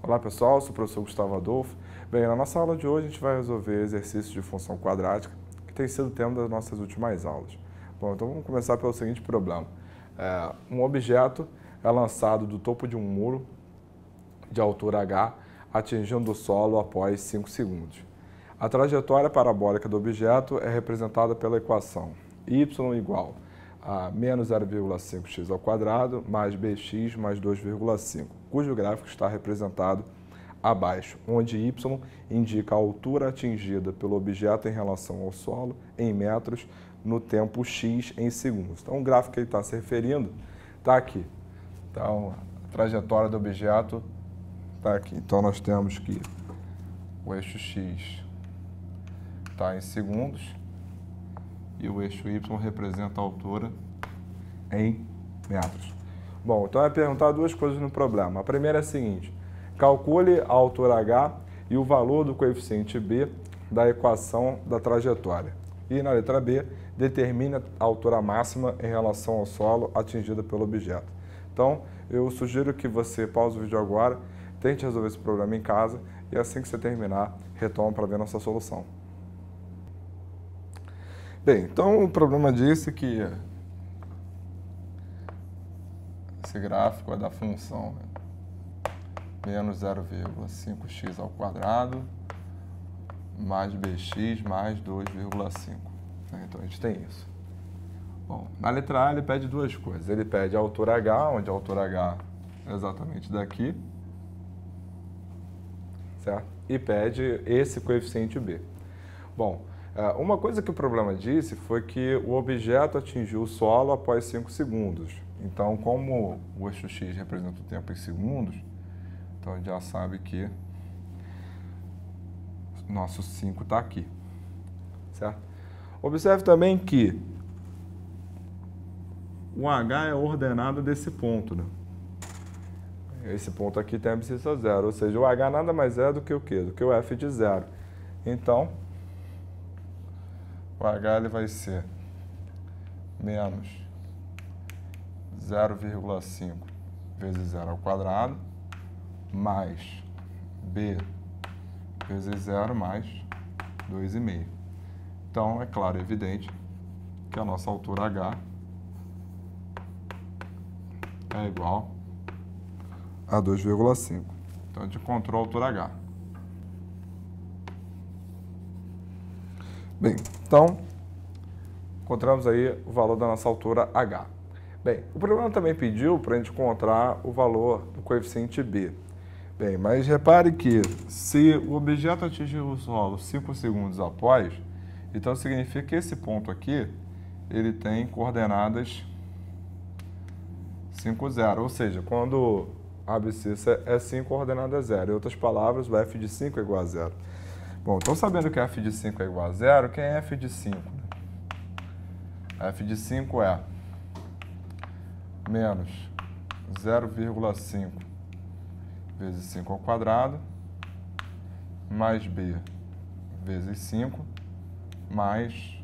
Olá pessoal, sou o professor Gustavo Adolfo. Bem, na nossa aula de hoje a gente vai resolver exercícios de função quadrática, que tem sido o tema das nossas últimas aulas. Bom, então vamos começar pelo seguinte problema. Um objeto é lançado do topo de um muro de altura h, atingindo o solo após 5 segundos. A trajetória parabólica do objeto é representada pela equação y igual a menos 0,5x ao quadrado mais bx mais 2,5, cujo gráfico está representado abaixo, onde y indica a altura atingida pelo objeto em relação ao solo em metros no tempo x em segundos. Então, o gráfico que ele está se referindo está aqui. Então, a trajetória do objeto está aqui. Então, nós temos que o eixo x está em segundos e o eixo y representa a altura em metros. Bom, então vai perguntar duas coisas no problema. A primeira é a seguinte: calcule a altura h e o valor do coeficiente b da equação da trajetória. E na letra B, determine a altura máxima em relação ao solo atingida pelo objeto. Então, eu sugiro que você pause o vídeo agora, tente resolver esse problema em casa e assim que você terminar, retome para ver nossa solução. Bem, então o problema disse que esse gráfico é da função menos 0,5x ao quadrado mais bx mais 2,5. Então a gente tem isso. Bom, na letra A ele pede duas coisas. Ele pede a altura h, onde a altura h é exatamente daqui, certo? E pede esse coeficiente b. Bom, uma coisa que o problema disse foi que o objeto atingiu o solo após 5 segundos. Então, como o eixo x representa o tempo em segundos, então a gente já sabe que nosso 5 está aqui, certo? Observe também que o h é ordenado desse ponto, né? Esse ponto aqui tem abscissa zero, ou seja, o h nada mais é do que o quê? Do que o f de zero. Então, o h ele vai ser menos 0,5 vezes 0 ao quadrado mais b vezes 0 mais 2,5. Então, é claro e evidente que a nossa altura h é igual a 2,5. Então, a gente encontrou a altura h. Bem, então, encontramos aí o valor da nossa altura h. Bem, o problema também pediu para a gente encontrar o valor do coeficiente b. Bem, mas repare que se o objeto atingir o solo 5 segundos após, então significa que esse ponto aqui, ele tem coordenadas 5, 0. Ou seja, quando a abscissa é 5, a coordenada é 0. Em outras palavras, o f de 5 é igual a 0. Bom, então sabendo que f de 5 é igual a 0, quem é f de 5? F de 5 é menos 0,5 vezes 5 ao quadrado, mais b vezes 5, mais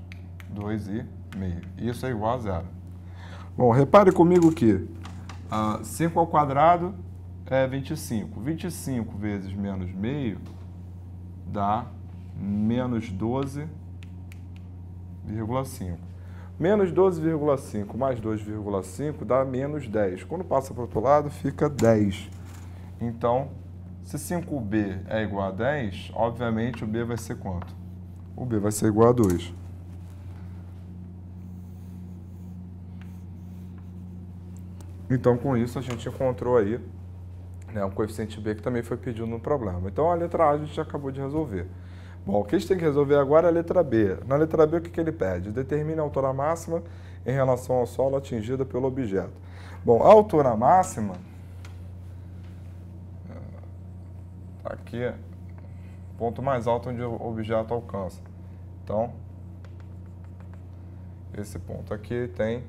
2,5. Isso é igual a 0. Bom, repare comigo que 5 ao quadrado é 25. 25 vezes menos meio dá menos 12,5. Menos 12,5 mais 2,5 dá menos 10. Quando passa para o outro lado, fica 10. Então, se 5b é igual a 10, obviamente o b vai ser quanto? O b vai ser igual a 2. Então, com isso, a gente encontrou aí, né, um coeficiente b que também foi pedido no problema. Então, a letra A a gente já acabou de resolver. Bom, o que a gente tem que resolver agora é a letra B. Na letra B, o que ele pede? Determine a altura máxima em relação ao solo atingida pelo objeto. Bom, a altura máxima, aqui é o ponto mais alto onde o objeto alcança. Então, esse ponto aqui tem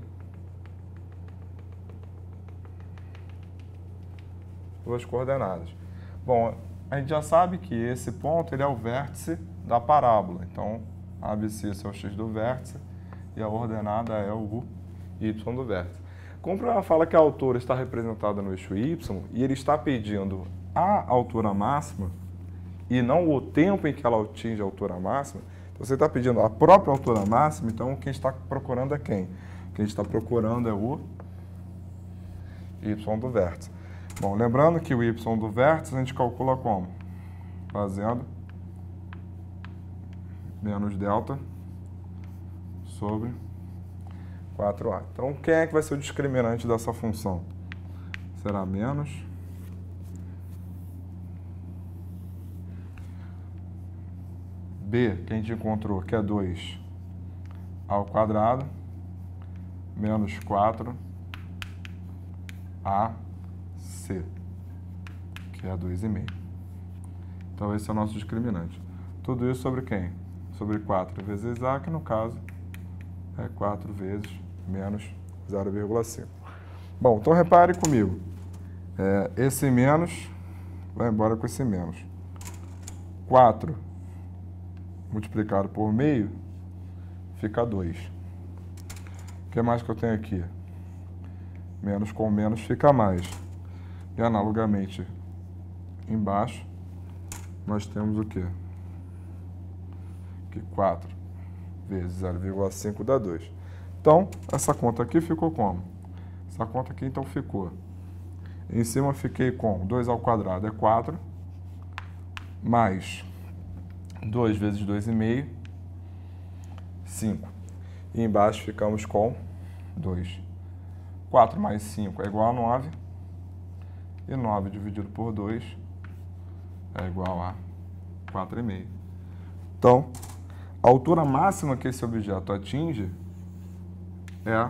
duas coordenadas. Bom, a gente já sabe que esse ponto ele é o vértice da parábola. Então, a abscissa é o x do vértice e a ordenada é o y do vértice. Como o problema fala que a altura está representada no eixo y e ele está pedindo a altura máxima e não o tempo em que ela atinge a altura máxima, então você está pedindo a própria altura máxima, então quem está procurando é quem? Quem está procurando é o y do vértice. Bom, lembrando que o y do vértice a gente calcula como? Fazendo menos delta sobre 4a. Então, quem é que vai ser o discriminante dessa função? Será menos b, que a gente encontrou, que é 2 ao quadrado, menos 4ac, que é 2,5. Então, esse é o nosso discriminante. Tudo isso sobre quem? Sobre 4 vezes a, que no caso é 4 vezes menos 0,5. Bom, então repare comigo. Esse menos vai embora com esse menos. 4 multiplicado por meio fica 2. O que mais que eu tenho aqui? Menos com menos fica mais. E analogamente, embaixo, nós temos o quê? Que 4 vezes 0,5 dá 2. Então, essa conta aqui ficou como? Essa conta aqui, então, ficou. Em cima, fiquei com 2 ao quadrado é 4, mais 2 vezes 2,5, 5. E embaixo ficamos com 2. 4 mais 5 é igual a 9. E 9 dividido por 2 é igual a 4,5. Então, a altura máxima que esse objeto atinge é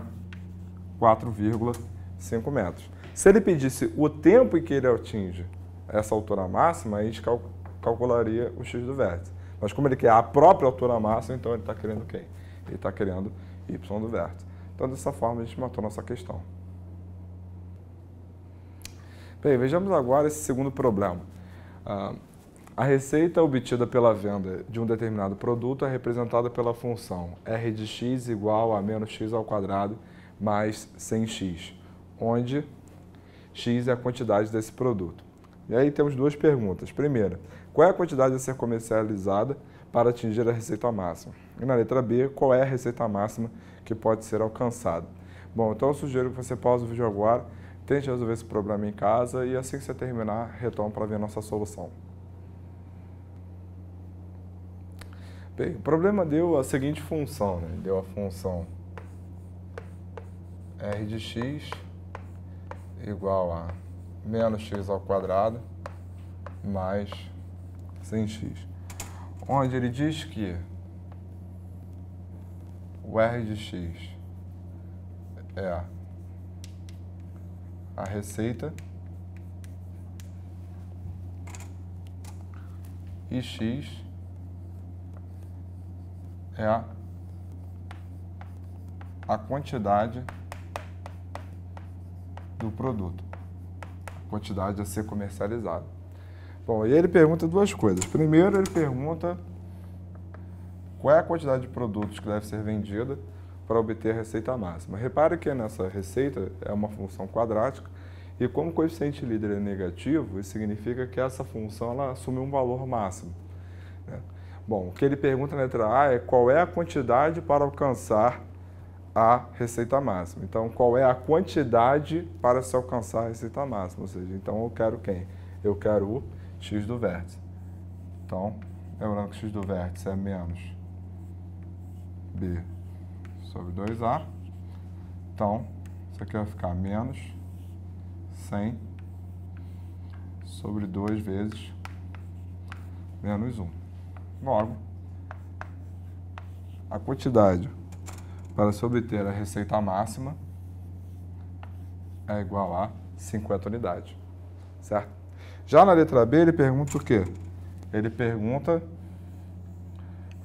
4,5 metros. Se ele pedisse o tempo em que ele atinge essa altura máxima, a gente calcularia o x do vértice. Mas como ele quer a própria altura máxima, então ele está querendo quem? Ele está querendo y do vértice. Então, dessa forma, a gente matou nossa questão. Bem, vejamos agora esse segundo problema. A receita obtida pela venda de um determinado produto é representada pela função r de x igual a menos x ao quadrado mais 100x, onde x é a quantidade desse produto. E aí temos duas perguntas. Primeira, qual é a quantidade a ser comercializada para atingir a receita máxima? E na letra B, qual é a receita máxima que pode ser alcançada? Bom, então eu sugiro que você pause o vídeo agora, tente resolver esse problema em casa e assim que você terminar, retome para ver a nossa solução. Bem, o problema deu a seguinte função, né? Deu a função r de x igual a menos x ao quadrado mais 100x, onde ele diz que o r de x é a receita e x é a quantidade do produto, a quantidade a ser comercializada. Bom, e ele pergunta duas coisas. Primeiro, ele pergunta qual é a quantidade de produtos que deve ser vendida para obter a receita máxima. Repare que nessa receita é uma função quadrática e como o coeficiente líder é negativo, isso significa que essa função ela assume um valor máximo, né? Bom, o que ele pergunta na letra A é qual é a quantidade para alcançar a receita máxima. Então, qual é a quantidade para se alcançar a receita máxima? Ou seja, então eu quero quem? Eu quero o x do vértice. Então, lembrando que x do vértice é menos b sobre 2a. Então, isso aqui vai ficar menos 100 sobre 2 vezes menos 1. Logo, a quantidade para se obter a receita máxima é igual a 50 unidades, certo? Já na letra B, ele pergunta o quê? Ele pergunta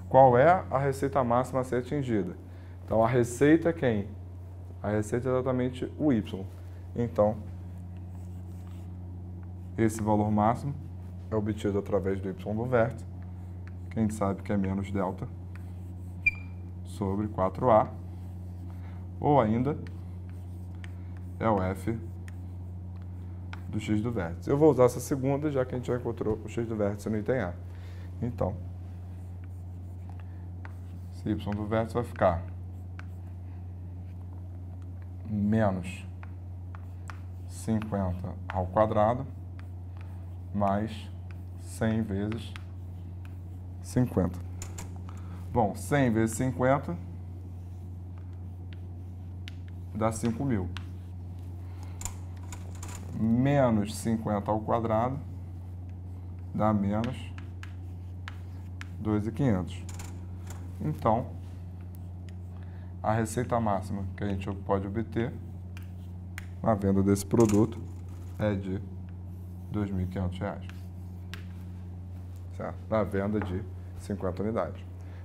qual é a receita máxima a ser atingida. Então, a receita é quem? A receita é exatamente o y. Então, esse valor máximo é obtido através do y do vértice, que a gente sabe que é menos delta sobre 4a, ou ainda é o f do x do vértice. Eu vou usar essa segunda, já que a gente já encontrou o x do vértice no item A. Então, esse y do vértice vai ficar menos 50 ao quadrado mais 100 vezes 50. Bom, 100 vezes 50 dá 5.000. Menos 50 ao quadrado dá menos 2.500. Então, a receita máxima que a gente pode obter na venda desse produto é de R$ 2.500. Certo? Na venda de 50 unidades.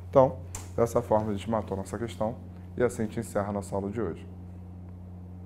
Então, dessa forma a gente matou a nossa questão e assim a gente encerra a nossa aula de hoje.